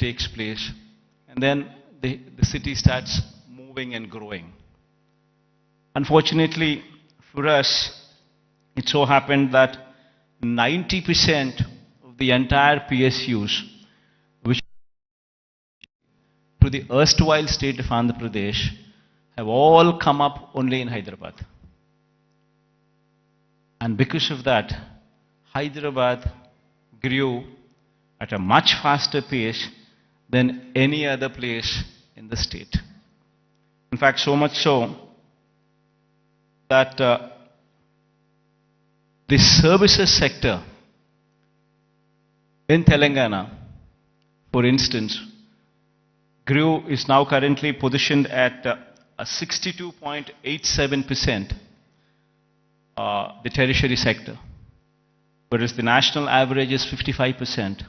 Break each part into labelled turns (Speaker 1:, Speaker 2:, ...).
Speaker 1: takes place, and then the city starts moving and growing. Unfortunately for us, it so happened that 90% of the entire PSUs, which to the erstwhile state of Andhra Pradesh, have all come up only in Hyderabad. And because of that, Hyderabad grew at a much faster pace than any other place in the state. In fact, so much so that the services sector in Telangana, for instance, is now currently positioned at a 62.87%, the tertiary sector, whereas the national average is 55%.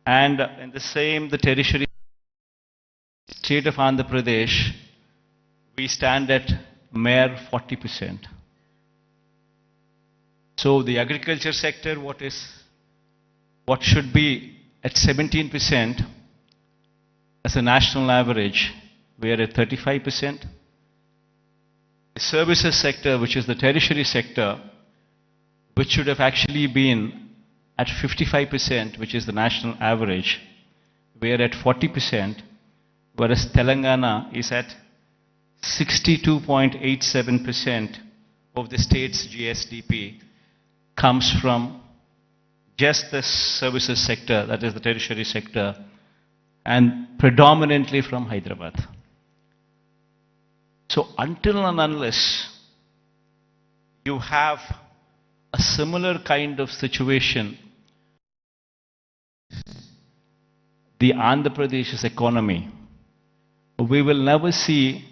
Speaker 1: And in the same, the tertiary state of Andhra Pradesh, we stand at mere 40%. So the agriculture sector, what should be at 17% as a national average, we are at 35%. The services sector, which is the tertiary sector, which should have actually been at 55%, which is the national average, we are at 40%, whereas Telangana is at 62.87% of the state's GSDP comes from just the services sector, that is the tertiary sector, and predominantly from Hyderabad. So until and unless you have a similar kind of situation, the Andhra Pradesh's economy, we will never see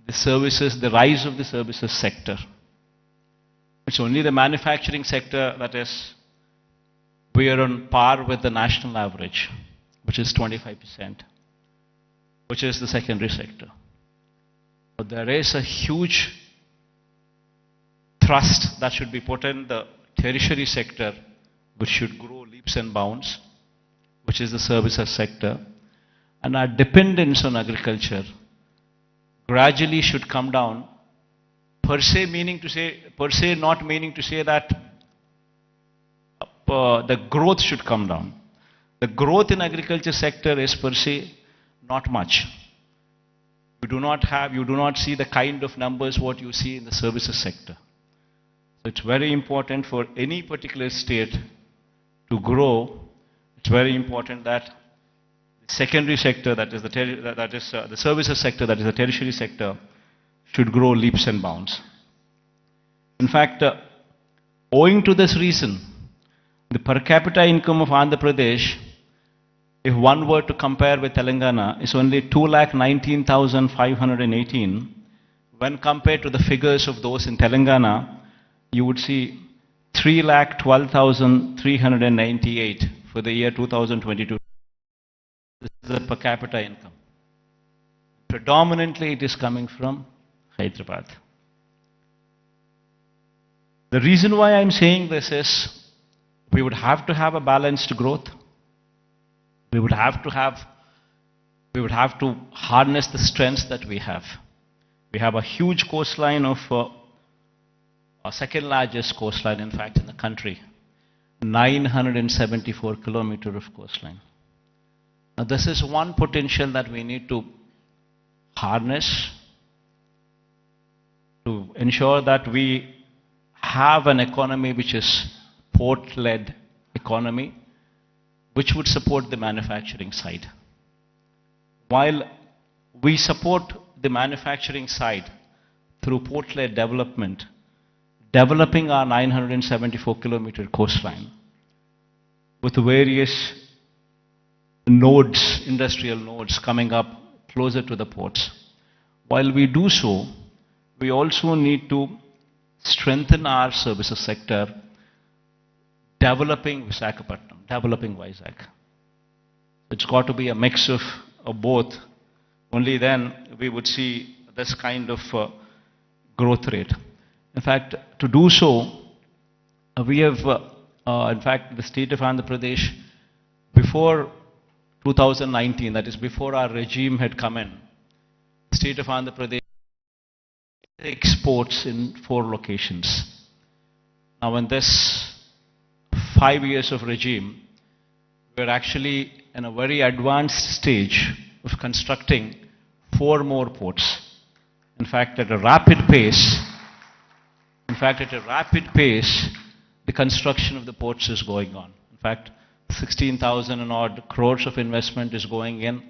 Speaker 1: the rise of the services sector. It's only the manufacturing sector that is, we are on par with the national average, which is 25%, which is the secondary sector. But there is a huge thrust that should be put in the tertiary sector, which should grow leaps and bounds, which is the services sector. And our dependence on agriculture gradually should come down, per se not meaning to say that the growth should come down. The growth in agriculture sector is per se not much. You do not see the kind of numbers what you see in the services sector. So it's very important for any particular state to grow. It's very important that the secondary sector, that is the services sector, that is the tertiary sector, should grow leaps and bounds. In fact, owing to this reason, the per capita income of Andhra Pradesh, if one were to compare with Telangana, is only 2,19,518. When compared to the figures of those in Telangana, you would see 3,12,398 for the year 2022. This is the per capita income. Predominantly it is coming from Hyderabad. The reason why I'm saying this is, we would have to have a balanced growth. We would have to harness the strengths that we have. We have a huge coastline of our second largest coastline, in fact, in the country, 974 kilometers of coastline. Now, this is one potential that we need to harness to ensure that we have an economy which is port-led economy, which would support the manufacturing side. While we support the manufacturing side through port-led development, developing our 974-kilometer coastline with various nodes, industrial nodes coming up closer to the ports. While we do so, we also need to strengthen our services sector, developing Visakhapatnam, developing Vizag. It's got to be a mix of both. Only then we would see this kind of growth rate. In fact, to do so, we have, in fact, the state of Andhra Pradesh, before 2019, that is before our regime had come in, the state of Andhra Pradesh exports in 4 locations. Now in this 5 years of regime, we're actually in a very advanced stage of constructing 4 more ports. In fact, at a rapid pace, the construction of the ports is going on. In fact, 16,000 and odd crores of investment is going in.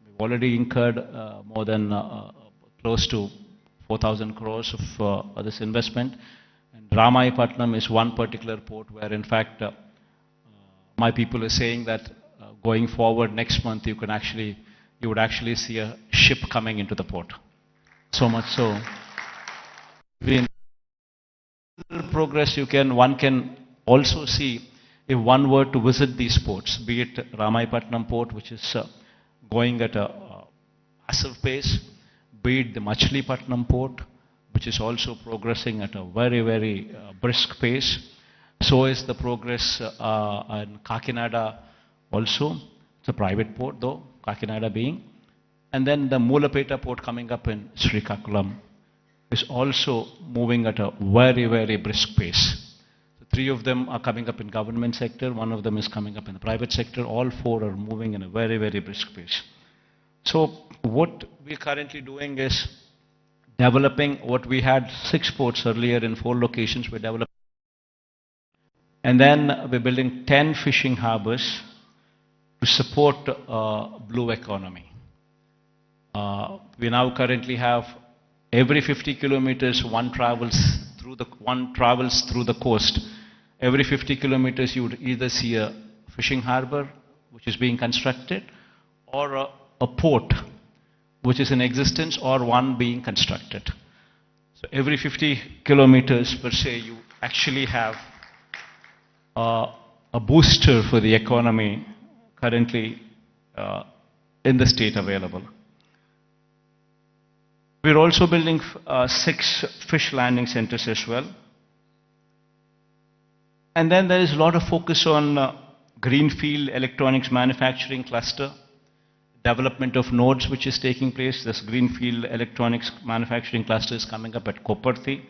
Speaker 1: We've already incurred more than close to 4,000 crores of this investment. And Ramayapatnam is one particular port where, in fact, my people are saying that going forward next month, you would actually see a ship coming into the port. So much so, in progress, one can also see if one were to visit these ports, be it Ramayapatnam port, which is going at a massive pace, be it the Machilipatnam port, which is also progressing at a very, very brisk pace. So is the progress in Kakinada also. It's a private port though, Kakinada being. And then the Mulapeta port coming up in Srikakulam is also moving at a very, very brisk pace. So 3 of them are coming up in government sector, 1 of them is coming up in the private sector. All 4 are moving in a very, very brisk pace. So what we're currently doing is developing what we had 6 ports earlier in 4 locations. We're developing. And then we're building 10 fishing harbors to support blue economy. We now currently have every 50 kilometers one travels through the coast. Every 50 kilometers you would either see a fishing harbor which is being constructed, or a port which is in existence, or one being constructed. So every 50 kilometers per se, you actually have a booster for the economy currently in the state available. We're also building 6 fish landing centers as well. And then there is a lot of focus on greenfield electronics manufacturing cluster, development of nodes which is taking place. This greenfield electronics manufacturing cluster is coming up at Koparthi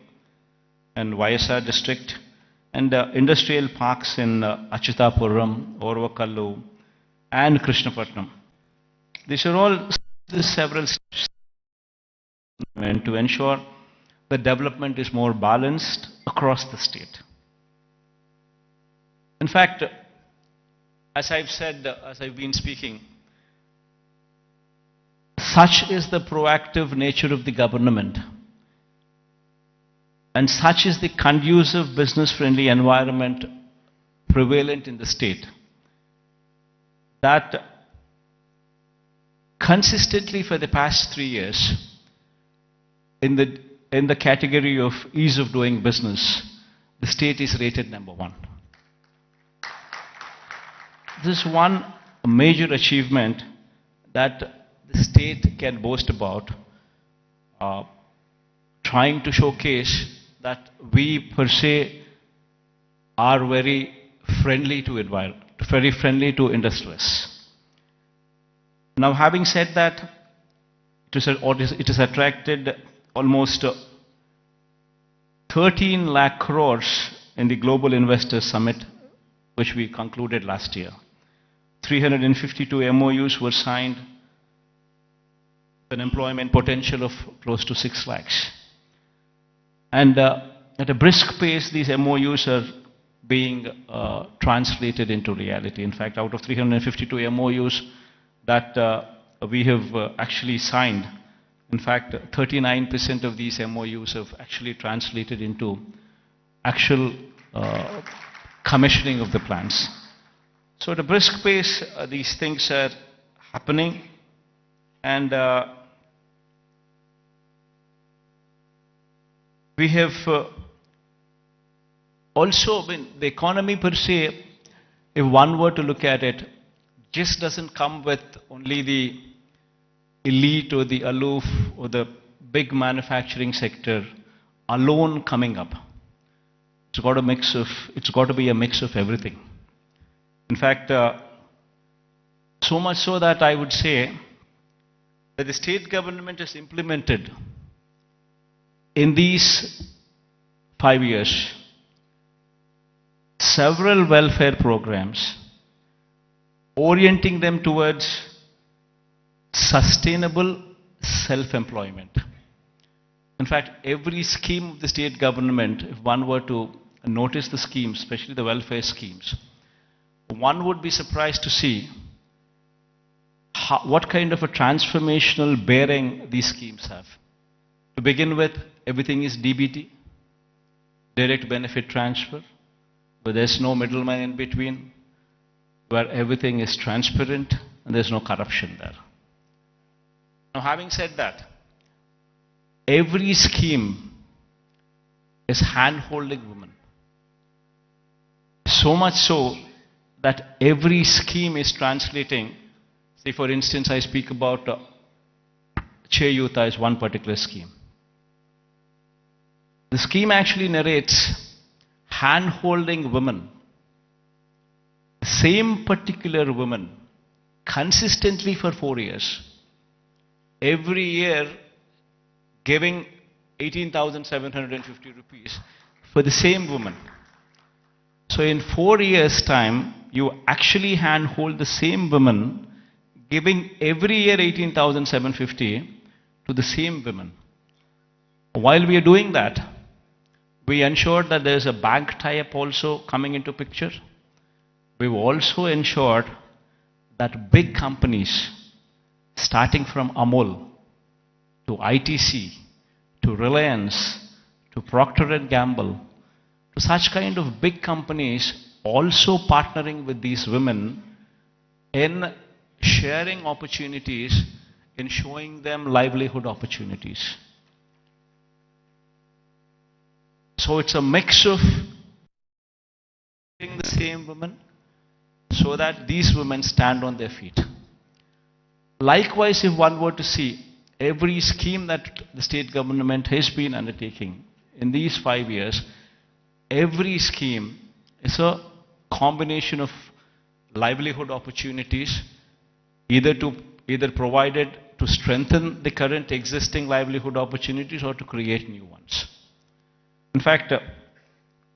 Speaker 1: and YSR district, and industrial parks in Achutapuram, Orvakallu and Krishnapatnam. These are all several steps to ensure the development is more balanced across the state. In fact, as I've said, as I've been speaking, such is the proactive nature of the government, and such is the conducive business-friendly environment prevalent in the state, that consistently for the past 3 years, in the category of ease of doing business, the state is rated number 1. This is one major achievement that the state can boast about, trying to showcase that we per se are very friendly to environment, very friendly to industrialists. Now, having said that, it has attracted almost 13 lakh crores in the Global Investors Summit, which we concluded last year. 352 MOUs were signed, an employment potential of close to 6 lakhs. And at a brisk pace, these MOUs are being translated into reality. In fact, out of 352 MOUs that we have actually signed, in fact, 39% of these MOUs have actually translated into actual commissioning of the plants. So at a brisk pace, these things are happening, and we have also been, the economy per se, if one were to look at it, just doesn't come with only the elite or the aloof or the big manufacturing sector alone coming up. It's got to be a mix of everything. In fact, So much so that I would say that the state government has implemented in these 5 years several welfare programs orienting them towards sustainable self-employment. In fact, every scheme of the state government, if one were to notice the schemes, especially the welfare schemes, one would be surprised to see what kind of a transformational bearing these schemes have. To begin with, everything is DBT, direct benefit transfer, where there's no middleman in between, where everything is transparent and there's no corruption there. Now, having said that, every scheme is hand-holding women. So much so that every scheme is translating. Say, for instance, I speak about Cheyuta as one particular scheme. The scheme actually narrates hand-holding women, same particular woman, consistently for 4 years. Every year giving 18,750 rupees for the same woman. So in 4 years' time, you actually handhold the same woman, giving every year 18,750 to the same women. While we are doing that, we ensured that there is a bank tie-up also coming into picture. We've also ensured that big companies, starting from Amul to ITC, to Reliance, to Procter & Gamble, to such kind of big companies also partnering with these women in sharing opportunities, in showing them livelihood opportunities. So it's a mix of the same women so that these women stand on their feet. Likewise, if one were to see every scheme that the state government has been undertaking in these 5 years, every scheme is a combination of livelihood opportunities, either provided to strengthen the current existing livelihood opportunities or to create new ones. In fact,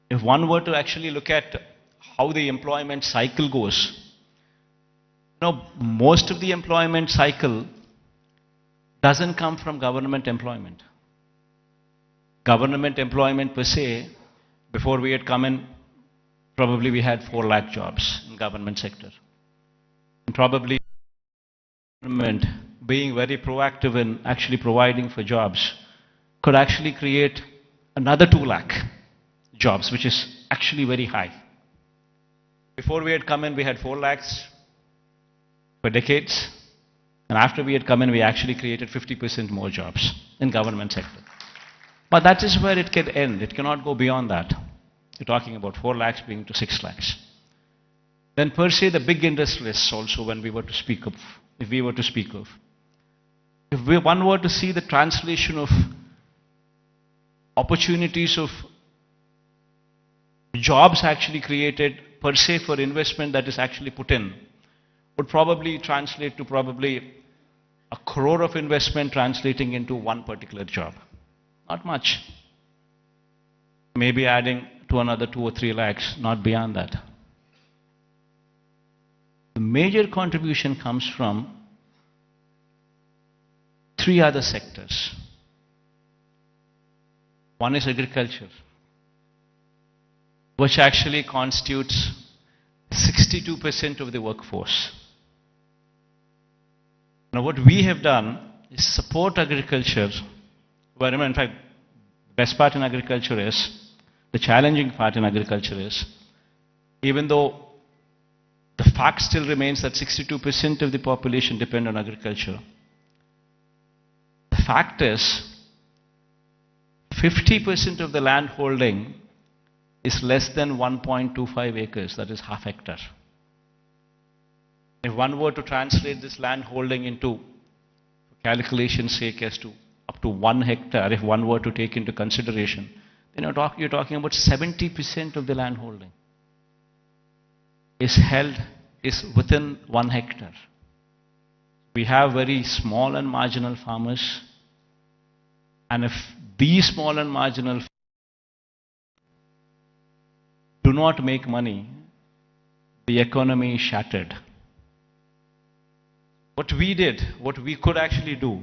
Speaker 1: if one were to actually look at how the employment cycle goes, most of the employment cycle doesn't come from government employment. Government employment per se, before we had come in, probably we had 4 lakh jobs in government sector. And probably government being very proactive in actually providing for jobs could actually create another 2 lakh jobs, which is actually very high. Before we had come in, we had 4 lakhs for decades. And after we had come in, we actually created 50% more jobs in government sector. But that is where it can end. It cannot go beyond that. You're talking about 4 lakhs being to 6 lakhs. Then per se, the big industrialists also, when we were to speak of, if we were to speak of, if one were to see the translation of opportunities of jobs actually created per se for investment that is actually put in, would probably translate to probably 1 crore of investment translating into one particular job. Not much. Maybe adding to another 2 or 3 lakhs, not beyond that. The major contribution comes from 3 other sectors. One is agriculture, which actually constitutes 62% of the workforce. Now, what we have done is support agriculture, where, in fact, the best part in agriculture is, the challenging part in agriculture is, even though the fact still remains that 62% of the population depend on agriculture, the fact is, 50% of the land holding is less than 1.25 acres, that is half hectare. If one were to translate this land holding into, for calculation's sake, as to up to 1 hectare, if one were to take into consideration, then you're talking about 70% of the land holding is within 1 hectare. We have very small and marginal farmers, and if these small and marginal do not make money, the economy is shattered. What we did, what we could actually do,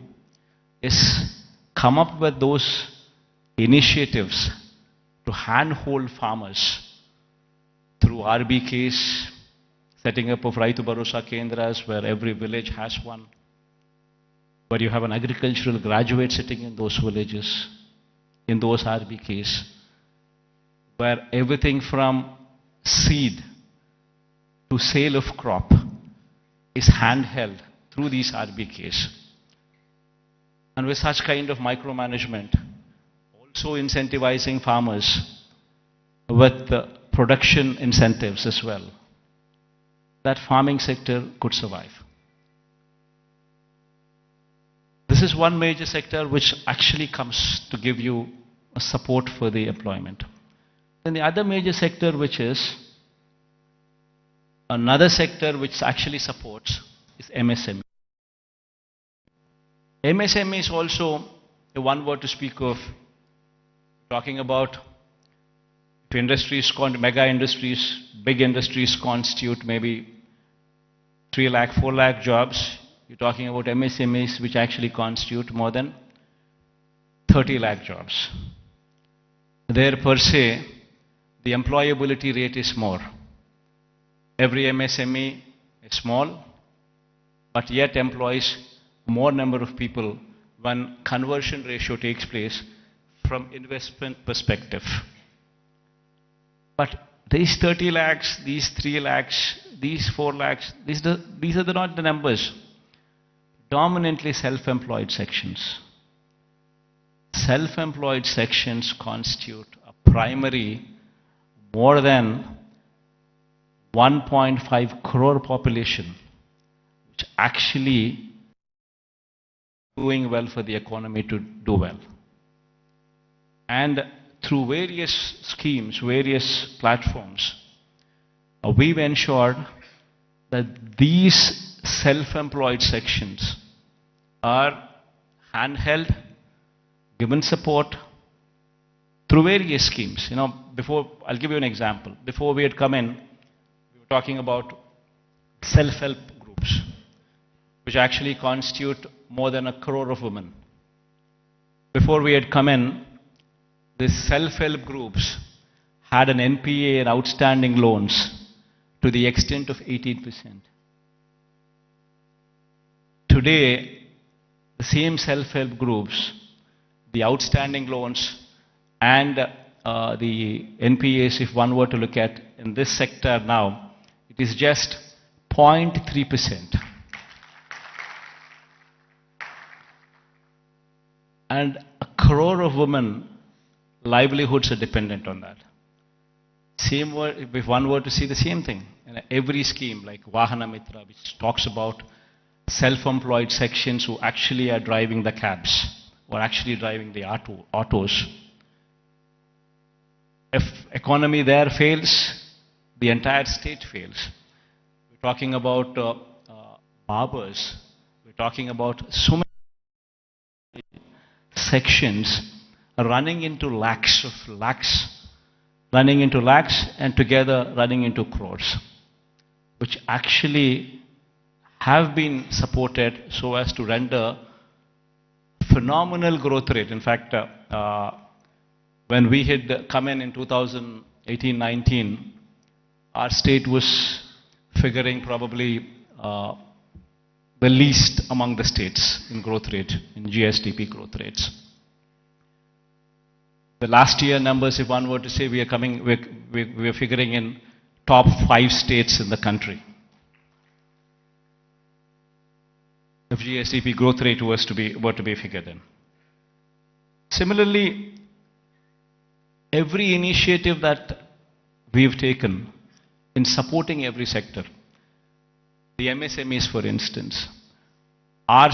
Speaker 1: is come up with those initiatives to handhold farmers through RBKs, setting up of Raitu Bharosa Kendras where every village has one, where you have an agricultural graduate sitting in those villages, in those RBKs, where everything from seed to sale of crop is handheld through these RBKs. And with such kind of micromanagement, also incentivizing farmers with production incentives as well, that farming sector could survive. This is one major sector which actually comes to give you a support for the employment. Then the other major sector, which is another sector which actually supports, is MSME. MSME is also the one word to speak of, talking about if industries, mega industries, big industries constitute maybe 3 lakh, 4 lakh jobs. You're talking about MSMEs which actually constitute more than 30 lakh jobs. There per se, the employability rate is more. Every MSME is small, but yet employs more number of people when conversion ratio takes place from investment perspective. But these 30 lakhs, these 3 lakhs, these 4 lakhs, these are not the numbers. Dominantly self-employed sections. Self-employed sections constitute a primary more than 1.5 crore population, which actually doing well for the economy to do well. And through various schemes, various platforms, we've ensured that these self-employed sections are handheld, given support through various schemes. You know, before, I'll give you an example. Before we had come in, we were talking about self-help groups, which actually constitute more than 1 crore of women. Before we had come in, these self-help groups had an NPA and outstanding loans to the extent of 18%. Today, the same self-help groups, the outstanding loans and the NPAs, if one were to look at in this sector now, it is just 0.3%. And 1 crore of women livelihoods are dependent on that. Same word, if one were to see the same thing, in every scheme like Vahana Mitra, which talks about self-employed sections who actually are driving the cabs or actually driving the autos. If economy there fails, the entire state fails. We're talking about barbers. We're talking about so many sections running into lakhs and together running into crores, which actually have been supported so as to render phenomenal growth rate. In fact, when we had come in 2018-19, our state was figuring probably the least among the states in growth rate, in GSDP growth rates. The last year numbers, if one were to say, we are figuring in top 5 states in the country. If GSDP growth rate were to be figured in. Similarly, every initiative that we've taken in supporting every sector, the MSMEs for instance, our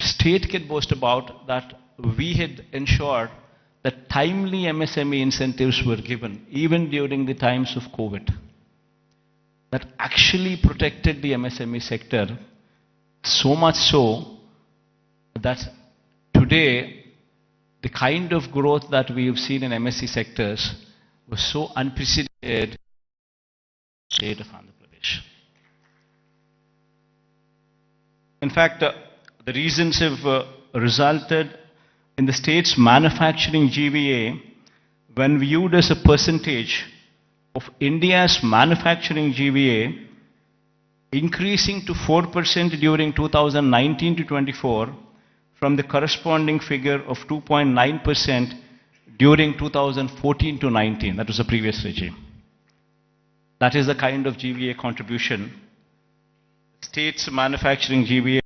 Speaker 1: state can boast about that we had ensured that timely MSME incentives were given even during the times of COVID. That actually protected the MSME sector So much so that today, the kind of growth that we have seen in MSC sectors was so unprecedented in the state of Andhra Pradesh. In fact, the reasons have resulted in the state's manufacturing GVA, when viewed as a percentage of India's manufacturing GVA, increasing to 4% during 2019 to 24 from the corresponding figure of 2.9% during 2014 to 19. That was the previous regime. That is the kind of GVA contribution. State's manufacturing GVA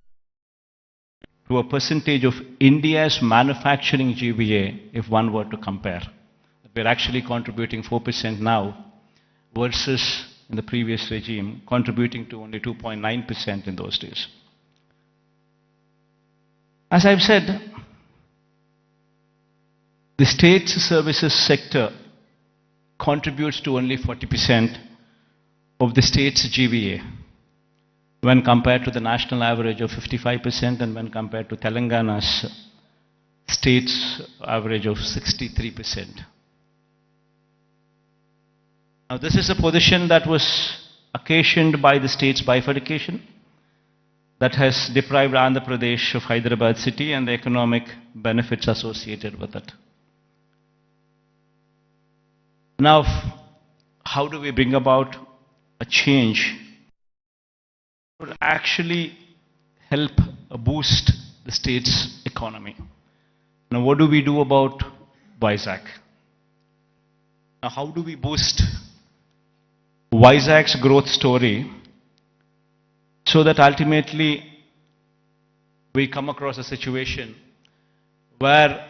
Speaker 1: to a percentage of India's manufacturing GVA, if one were to compare. We're actually contributing 4% now versus in the previous regime, contributing to only 2.9% in those days. As I've said, the state's services sector contributes to only 40% of the state's GVA when compared to the national average of 55% and when compared to Telangana's state's average of 63%. Now, this is a position that was occasioned by the state's bifurcation that has deprived Andhra Pradesh of Hyderabad city and the economic benefits associated with it. Now, how do we bring about a change that would actually help boost the state's economy? Now, what do we do about Vizag? Now, how do we boost Vizag's growth story so that ultimately we come across a situation where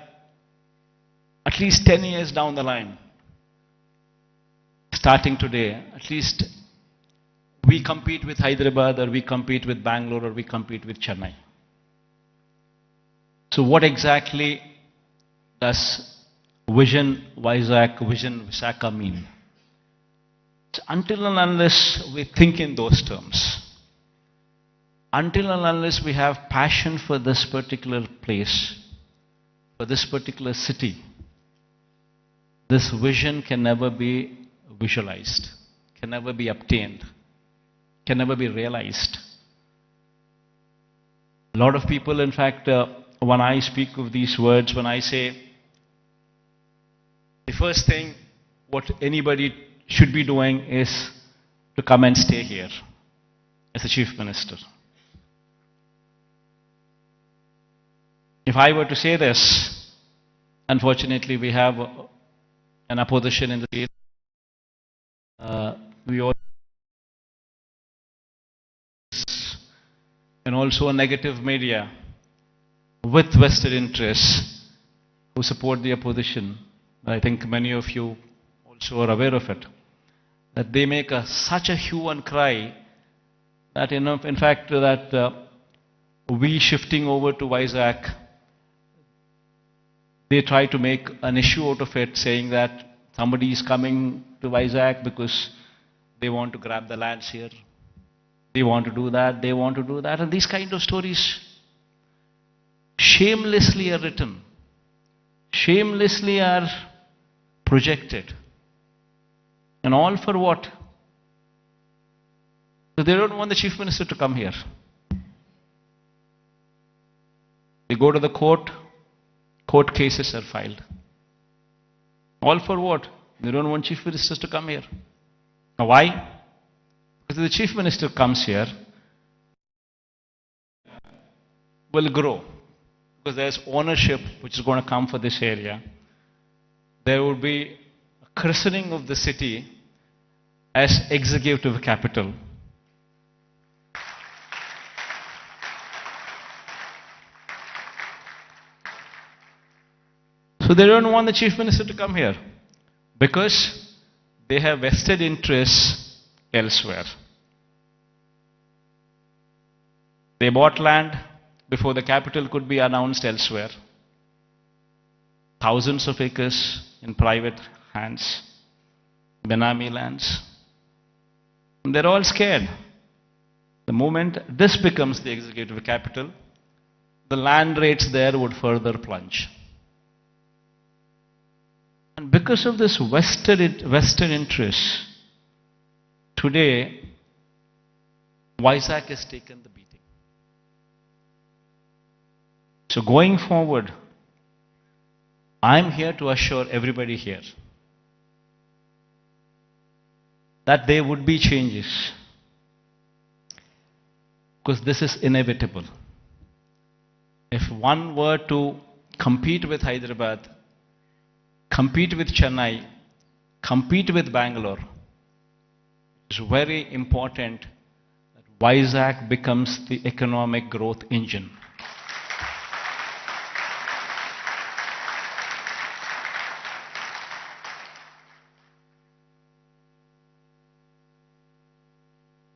Speaker 1: at least 10 years down the line, starting today, at least we compete with Hyderabad or we compete with Bangalore or we compete with Chennai. So what exactly does Vision Vizag, Vision Visakha mean? Until and unless we think in those terms, until and unless we have passion for this particular place, for this particular city, this vision can never be visualized, can never be obtained, can never be realized. A lot of people, in fact, when I speak of these words, when I say the first thing what anybody should be doing is to come and stay here as a chief minister. If I were to say this, unfortunately we have an opposition in the state. We all and also a negative media with vested interests who support the opposition. I think many of you also are aware of it, that they make such a hue and cry that, in fact, that we shifting over to Vizag, they try to make an issue out of it, saying that somebody is coming to Vizag because they want to grab the lands here. They want to do that, they want to do that. And these kind of stories shamelessly are written, shamelessly are projected. And all for what? So they don't want the chief minister to come here. They go to the court, court cases are filed. All for what? They don't want chief ministers to come here. Now why? Because if the chief minister comes here, will grow. Because there's ownership which is going to come for this area. There will be a christening of the city as executive capital. So they don't want the chief minister to come here because they have vested interests elsewhere. They bought land before the capital could be announced elsewhere. Thousands of acres in private hands, Benami lands. And they're all scared. The moment this becomes the executive capital, the land rates there would further plunge. And because of this Western interest, today, Vizag has taken the beating. So going forward, I'm here to assure everybody here that there would be changes, because this is inevitable. If one were to compete with Hyderabad, compete with Chennai, compete with Bangalore, it's very important that Vizag becomes the economic growth engine.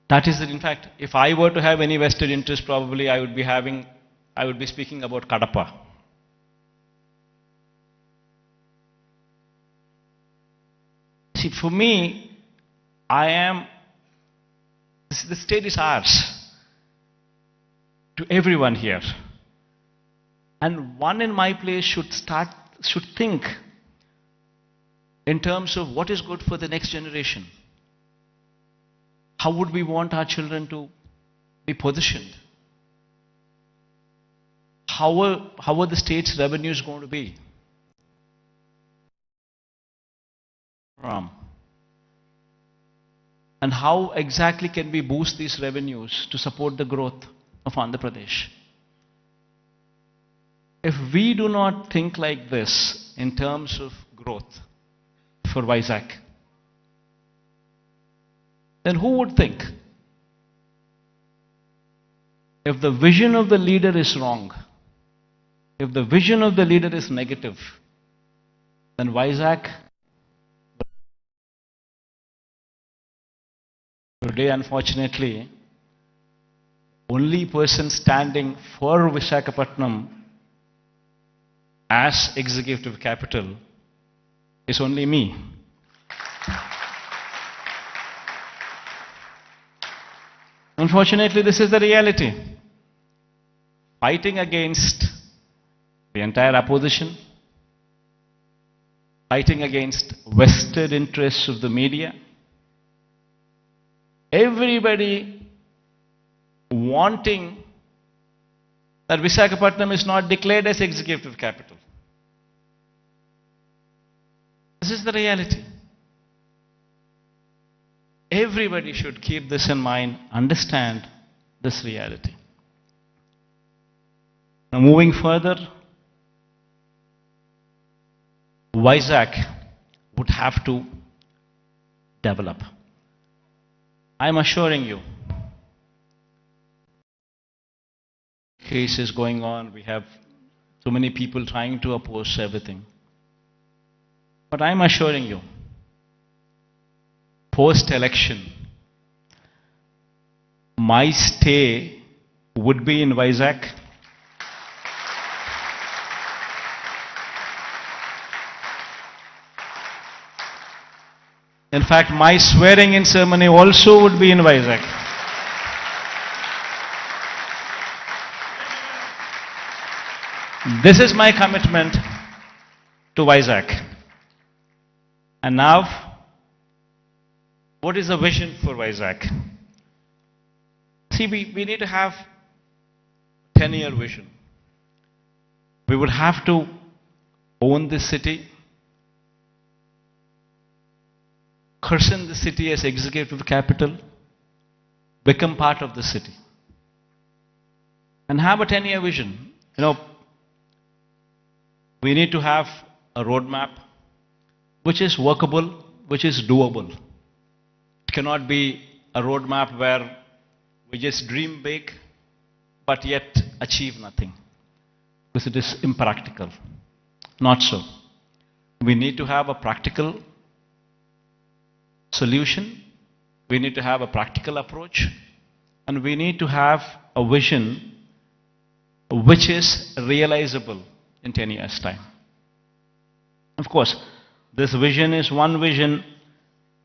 Speaker 1: That is, in fact, if I were to have any vested interest, probably I would be speaking about Kadapa. See, for me, the state is ours, to everyone here. And one in my place should think in terms of what is good for the next generation. How would we want our children to be positioned? How are the state's revenues going to be? And how exactly can we boost these revenues to support the growth of Andhra Pradesh? If we do not think like this in terms of growth for Vizag, then who would think? If the vision of the leader is wrong, if the vision of the leader is negative, then Vizag, today unfortunately, only person standing for Visakhapatnam as executive capital is only me. Unfortunately, this is the reality. Fighting against the entire opposition, fighting against vested interests of the media, everybody wanting that Visakhapatnam is not declared as executive capital. This is the reality. Everybody should keep this in mind, understand this reality. Now moving further, Vizag would have to develop. I am assuring you, cases going on, we have so many people trying to oppose everything. But I am assuring you, post-election, my stay would be in Vizag. In fact, my swearing-in ceremony also would be in Vizag. This is my commitment to Vizag. And now, what is the vision for Vizag? See, we need to have a 10-year vision. We would have to own this city, christen the city as executive capital, become part of the city, and have a 10-year vision. You know, we need to have a roadmap which is workable, which is doable. It cannot be a roadmap where we just dream big but yet achieve nothing, because it is impractical. Not so. We need to have a practical solution, we need to have a practical approach, and we need to have a vision which is realizable in 10 years' time. Of course, this vision is one vision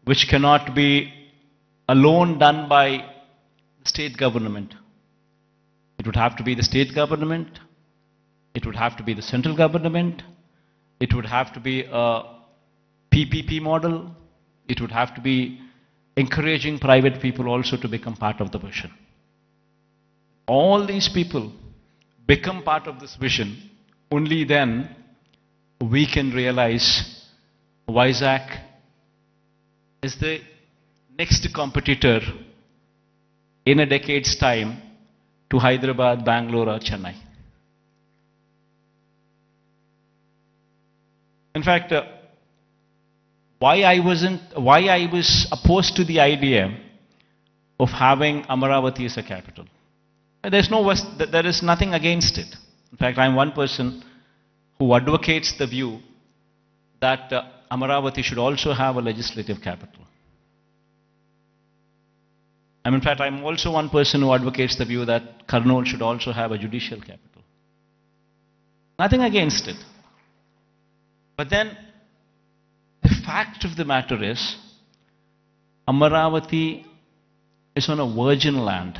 Speaker 1: which cannot be alone done by state government. It would have to be the state government. It would have to be the central government. It would have to be a PPP model. It would have to be encouraging private people also to become part of the vision. All these people become part of this vision, only then we can realize Vizag is the next competitor in a decade's time to Hyderabad, Bangalore or Chennai. In fact, why I was opposed to the idea of having Amaravati as a capital. There is nothing against it. In fact, I'm one person who advocates the view that Amaravati should also have a legislative capital. In fact, I'm also one person who advocates the view that Kurnool should also have a judicial capital. Nothing against it. But then, the fact of the matter is, Amaravati is on a virgin land.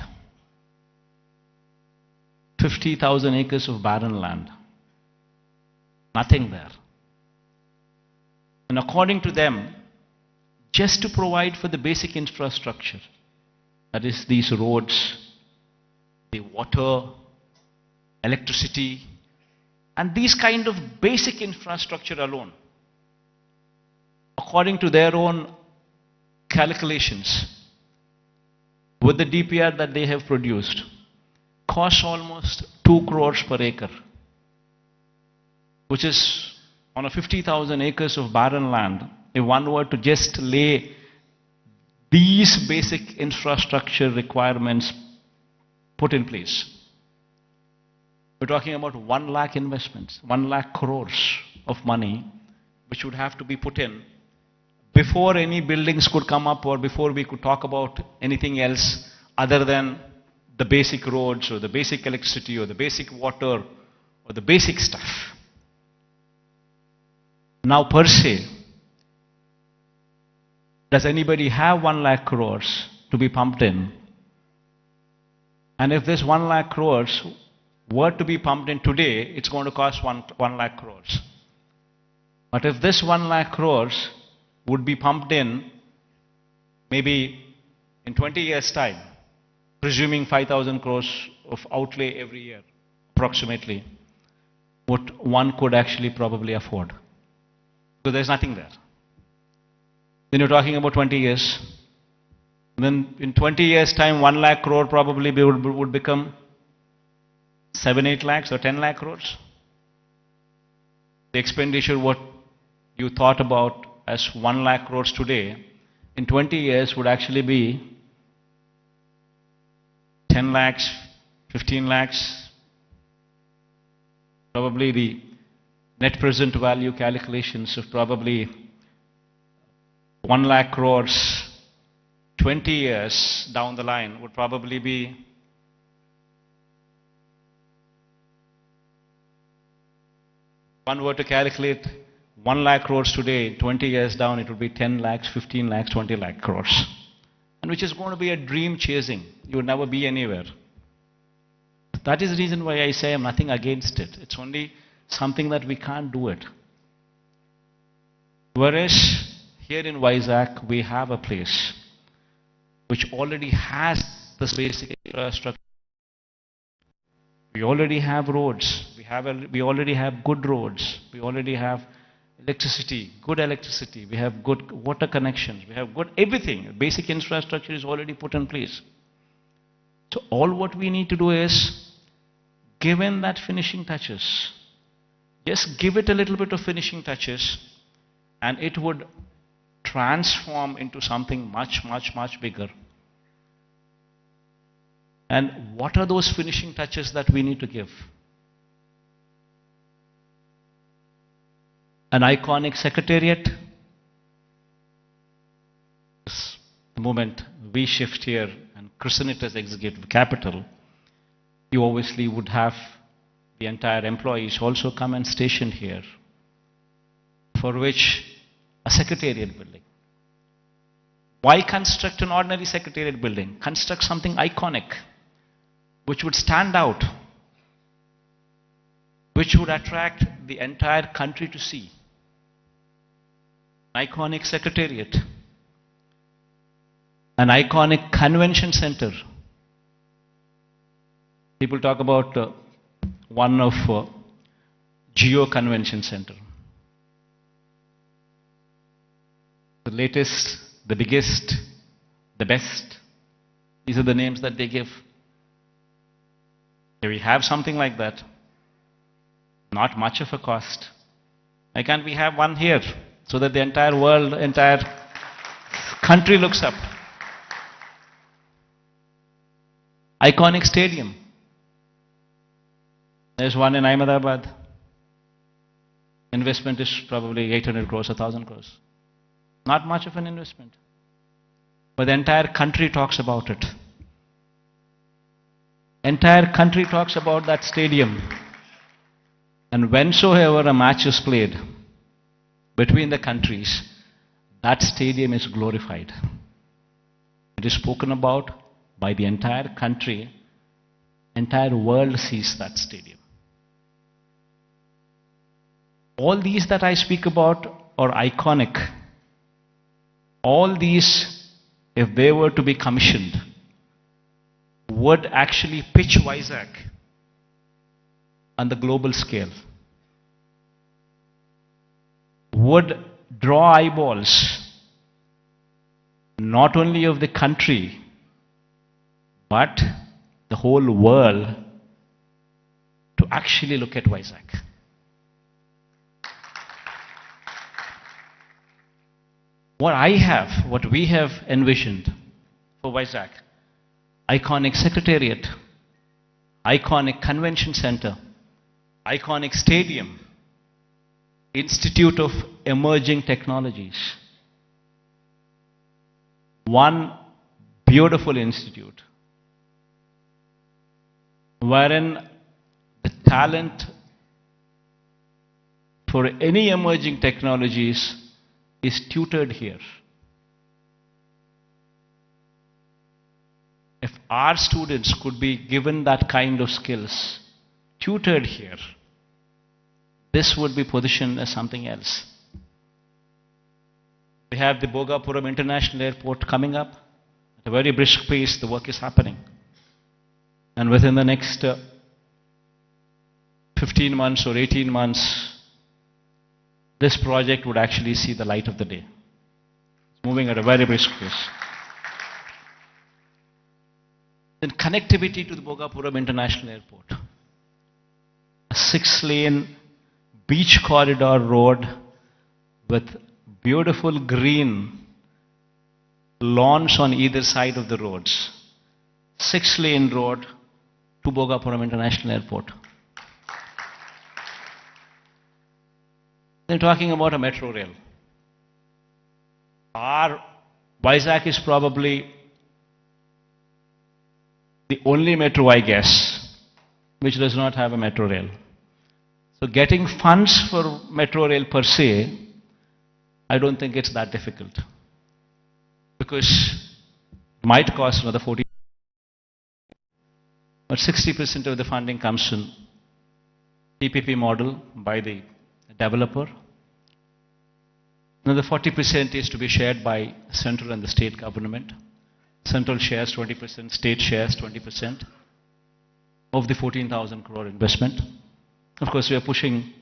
Speaker 1: 50,000 acres of barren land. Nothing there. And according to them, just to provide for the basic infrastructure, that is these roads, the water, electricity, and these kind of basic infrastructure alone, according to their own calculations, with the DPR that they have produced, costs almost 2 crores per acre, which is on a 50,000 acres of barren land. If one were to just lay these basic infrastructure requirements put in place, we're talking about 1 lakh investments, 1 lakh crores of money, which would have to be put in before any buildings could come up or before we could talk about anything else other than the basic roads or the basic electricity or the basic water or the basic stuff. Now per se, does anybody have 1 lakh crores to be pumped in? And if this 1 lakh crores were to be pumped in today, it's going to cost 1 lakh crores. But if this 1 lakh crores would be pumped in maybe in 20 years' time, presuming 5,000 crores of outlay every year, approximately, what one could actually probably afford. Because there's nothing there. Then you're talking about 20 years. Then in 20 years' time, 1 lakh crore probably would become 7, 8 lakhs or 10 lakh crores. The expenditure what you thought about as 1 lakh crores today, in 20 years would actually be 10 lakhs, 15 lakhs. Probably the net present value calculations of probably 1 lakh crores 20 years down the line would probably be one were to calculate 1 lakh crores today, 20 years down, it would be 10 lakhs, 15 lakhs, 20 lakh crores. And which is going to be a dream chasing. You would never be anywhere. That is the reason why I say I'm nothing against it. It's only something that we can't do it. Whereas here in Vizag, we have a place which already has this basic infrastructure. We already have roads. We already have good roads. We already have electricity, good electricity. We have good water connections. We have good everything. Basic infrastructure is already put in place. So all what we need to do is give in that finishing touches. Just give it a little bit of finishing touches and it would transform into something much, much, much bigger. And what are those finishing touches that we need to give? An iconic secretariat. The moment we shift here and christen it as executive capital, you obviously would have the entire employees also come and station here, for which a secretariat building. Why construct an ordinary secretariat building? Construct something iconic, which would stand out, which would attract the entire country to see. An iconic secretariat, an iconic convention center. People talk about one of Geo Convention Center. The latest, the biggest, the best. These are the names that they give. Here we have something like that. Not much of a cost. Why can't we have one here so that the entire world, entire country looks up? Iconic stadium. There's one in Ahmedabad. Investment is probably 800 crores, 1,000 crores. Not much of an investment. But the entire country talks about it. Entire country talks about that stadium. And whensoever a match is played between the countries, that stadium is glorified. It is spoken about by the entire country. Entire world sees that stadium. All these that I speak about are iconic. All these, if they were to be commissioned, would actually pitch Vizag on the global scale. Would draw eyeballs, not only of the country, but the whole world, to actually look at Vizag. What we have envisioned for Vizag, iconic secretariat, iconic convention center, iconic stadium, Institute of Emerging Technologies. One beautiful institute wherein the talent for any emerging technologies is tutored here. If our students could be given that kind of skills, tutored here, this would be positioned as something else. We have the Bhogapuram International Airport coming up. At a very brisk pace, the work is happening. And within the next 15 months or 18 months, this project would actually see the light of the day. It's moving at a very brisk pace. Then connectivity to the Bhogapuram International Airport. A 6-lane beach corridor road with beautiful green lawns on either side of the roads. 6-lane road to Bhogapuram International Airport. They're talking about a metro rail. Our Vizag is probably the only metro, I guess, which does not have a metro rail. So getting funds for metro rail per se, I don't think it's that difficult. Because it might cost another 40, but 60% of the funding comes in PPP model by the developer. Another 40% is to be shared by central and the state government. Central shares 20%, state shares 20% of the 14,000 crore investment. Of course, we are pushing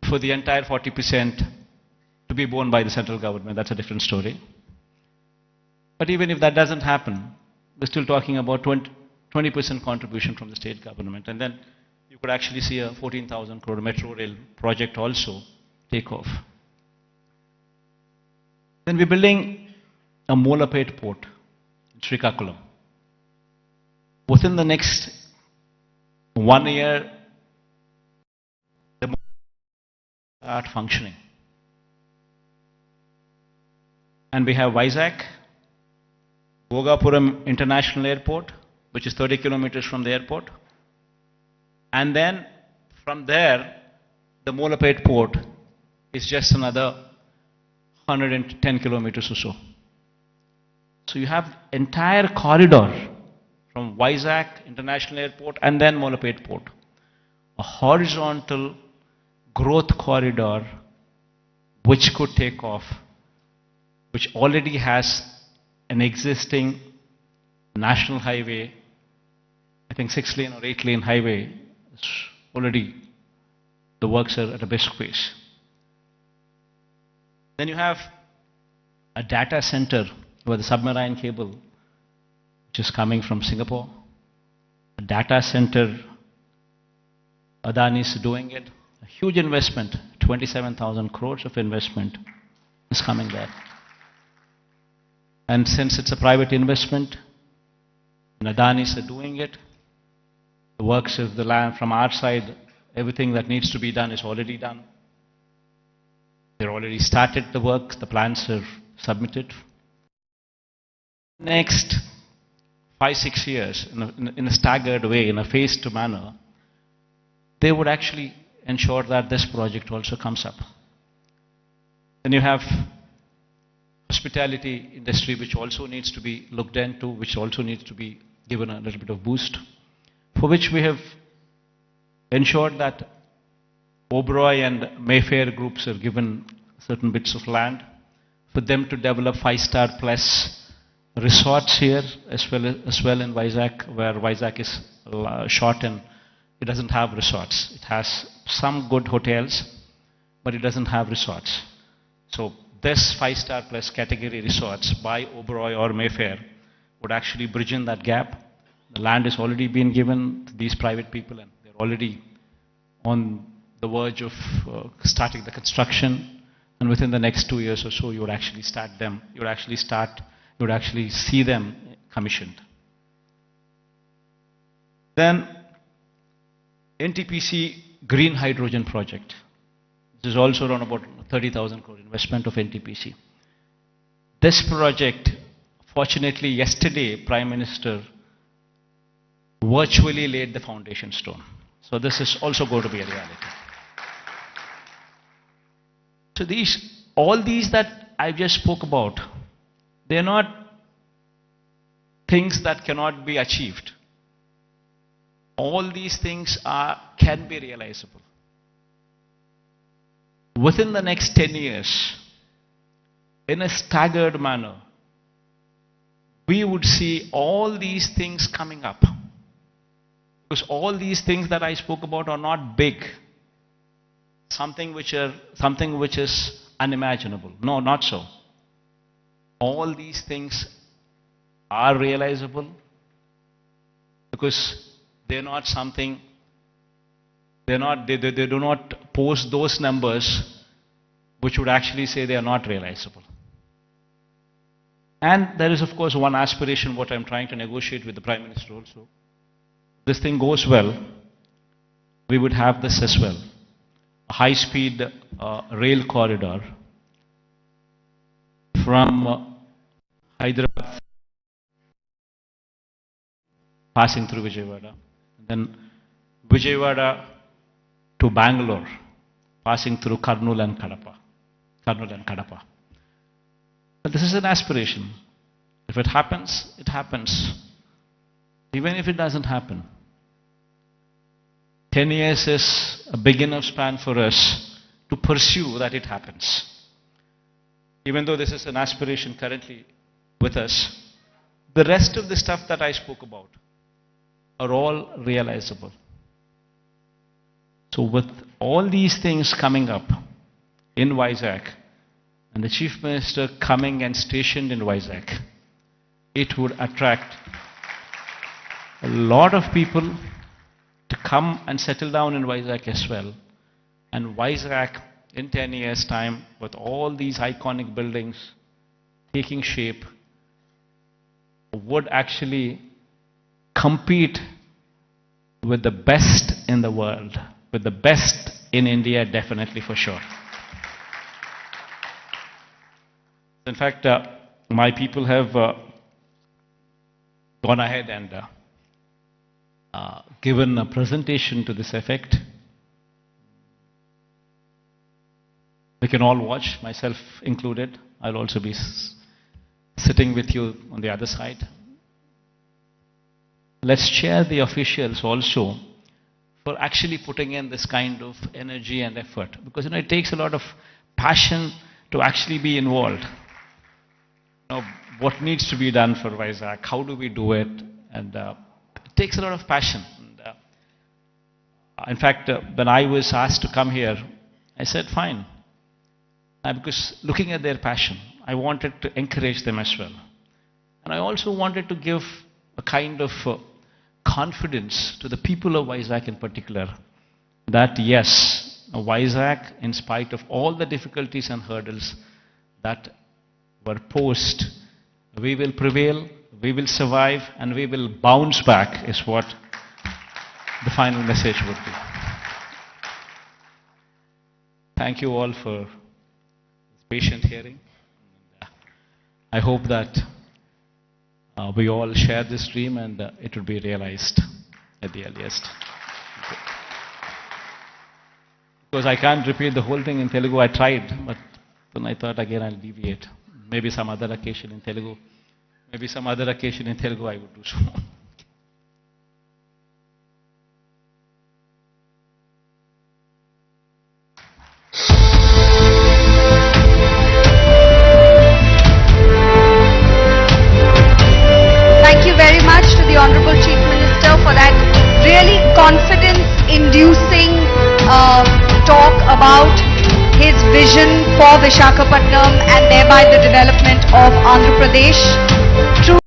Speaker 1: for the entire 40% to be borne by the central government. That's a different story. But even if that doesn't happen, we're still talking about 20% contribution from the state government. And then you could actually see a 14,000 crore metro rail project also take off. Then we're building a Molapet port in Srikakulam. Within the next 1 year, the port will start functioning. And we have Vizag, Bhogapuram International Airport, which is 30 kilometers from the airport. And then from there, the Molapet port is just another 110 kilometers or so. So you have entire corridor from Vizag International Airport and then Mollapet Port. A horizontal growth corridor which could take off, which already has an existing national highway, I think 6-lane or 8-lane highway, already the works are at a brisk pace. Then you have a data center with a submarine cable which is coming from Singapore. A data center, Adani is doing it. A huge investment, 27,000 crores of investment is coming there. And since it's a private investment, and Adani is doing it, the works of the land from our side, everything that needs to be done is already done. They've already started the work, the plans are submitted. Next 5-6 years, in a staggered way, in a phased manner, they would actually ensure that this project also comes up. Then you have hospitality industry, which also needs to be looked into, which also needs to be given a little bit of boost, for which we have ensured that Oberoi and Mayfair groups have given certain bits of land for them to develop 5-star plus resorts here as well in Vizag, where Vizag is short and it doesn't have resorts. It has some good hotels, but it doesn't have resorts. So this 5-star plus category resorts by Oberoi or Mayfair would actually bridge in that gap. The land has already been given to these private people and they're already on the verge of starting the construction, and within the next 2 years or so you would actually start them, you would actually see them commissioned. Then NTPC Green Hydrogen Project. This is also around about 30,000 crore investment of NTPC. This project, fortunately yesterday Prime Minister virtually laid the foundation stone. So this is also going to be a reality. So all these that I just spoke about, they are not things that cannot be achieved. All these things can be realizable. Within the next 10 years, in a staggered manner, we would see all these things coming up. Because all these things that I spoke about are not big. Something which is unimaginable. No, not so. All these things are realizable because they're not something, they do not pose those numbers which would actually say they are not realizable. And there is of course one aspiration what I'm trying to negotiate with the Prime Minister also. This thing goes well, we would have this as well. A high-speed rail corridor from Hyderabad passing through Vijayawada, and then Vijayawada to Bangalore passing through Kurnool and Kadapa. But this is an aspiration. If it happens, it happens. Even if it doesn't happen, 10 years is a big enough span for us to pursue that it happens. Even though this is an aspiration currently with us, the rest of the stuff that I spoke about are all realizable. So with all these things coming up in Vizag, and the Chief Minister coming and stationed in Vizag, it would attract a lot of people to come and settle down in Vizag as well. And Vizag in 10 years' time, with all these iconic buildings taking shape, would actually compete with the best in the world, with the best in India, definitely for sure. In fact, my people have gone ahead and given a presentation to this effect. We can all watch, myself included. I'll also be sitting with you on the other side. Let's cheer the officials also for actually putting in this kind of energy and effort. Because it takes a lot of passion to actually be involved. What needs to be done for Vizag? How do we do it? And it takes a lot of passion. In fact, when I was asked to come here, I said, fine. Because looking at their passion, I wanted to encourage them as well. And I also wanted to give a kind of confidence to the people of Vizag in particular, that yes, Vizag, in spite of all the difficulties and hurdles that were posed, we will prevail, we will survive, and we will bounce back, is what the final message would be. Thank you all for this patient hearing. I hope that we all share this dream and it will be realized at the earliest. Because I can't repeat the whole thing in Telugu. I tried, but then I thought again I'll deviate. Maybe some other occasion in Telugu. Maybe some other occasion in Telugu I would do so.
Speaker 2: Thank you very much to the Honorable Chief Minister for that really confidence-inducing talk about his vision for Visakhapatnam and thereby the development of Andhra Pradesh.